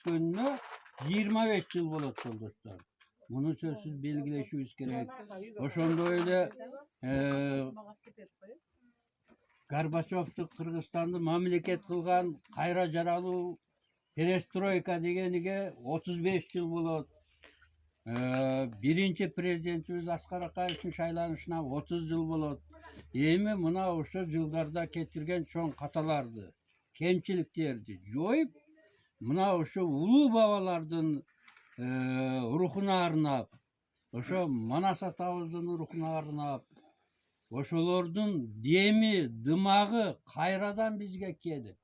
өткөнүнө 25 жыл болот жолдоштор. Муну сөзсүз белгилешибиз керек. Ошондой эле Горбачевду Кыргызстанды мамлекет кылган, кайра жаралуу перестройка дегениге 35 жыл болот. Биринчи президентибиз Аскар Акаевдин шайланышына 30 жыл болот. Эми мына ошо жылдарда кетирген чоң каталарды, кемчиликтерди жоюп, мына ошо улуу бабалардын рухуна арнап, ошо Манас атабыздын рухуна арнап, ошолордун деми, дымагы кайрадан бизге келип,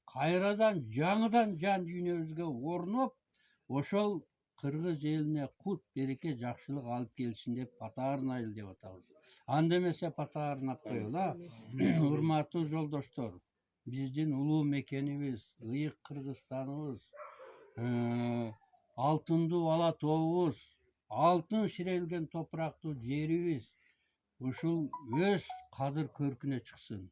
кайрадан жаңыдан жан дүйнөбүзгө орноп, ошол кыргыз элине кут, береке, жакшылык алып келсин деп бата арнайлы деп атабыз. Анда эмесе бата арнап коелу. Урматтуу жолдоштор, биздин улуу мекенибиз, ыйык Кыргызстаныбыз, алтындуу ала тообуз, алтын ширелген топурактуу жерибиз ушул өз кадыр көркүнө чыксын.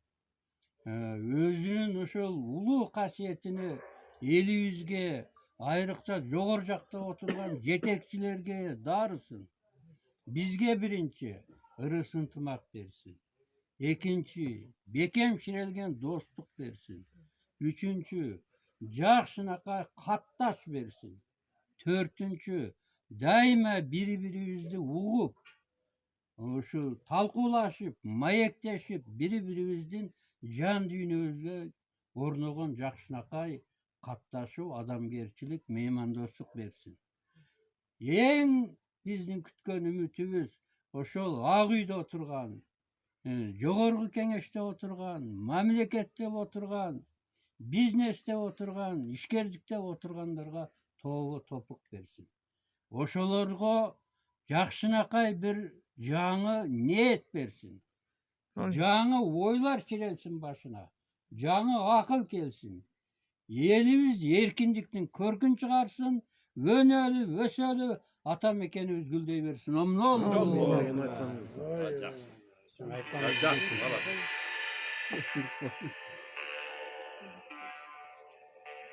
Өзүнүн ошол улуу касиетини элибизге, айрыкча жогору жакта отурган жетекчилерге дарысын. Бизге биринчи ырыс ынтымак берсин. Экинчи, бекем ширелген достук берсин. Үчүнчү, жакшынакай катташ берсин. Төртүнчү, дайыма бири-бирибизди угуп, ушу талкуулашып, маектешип, бири-бирибиздин жан дүйнөбүзгө орногон жакшынакай катташуу, адамгерчилик, меймандостук берсин. Эң биздин күткөн үмүтүбүз ошол Ак үйдө отурган, жогорку кеңеште отурган, мамлекетте отурган, бизнесте отурган, ишкердикте отургандарга тобо топук берсин. Ошолорго жакшынакай бир жаңы ниет берсин. Жаңы ойлар чирелсин башына. Жаңы акыл келсин. Элибиз эркиндиктин көркүн чыгарсын, өнөлү, өсөлү, ата мекенибиз гүлдөй берсин.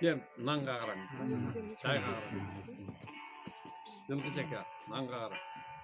Кем нанга караңыз. Чайга караңыз. Дымкы чека, нанга караңыз.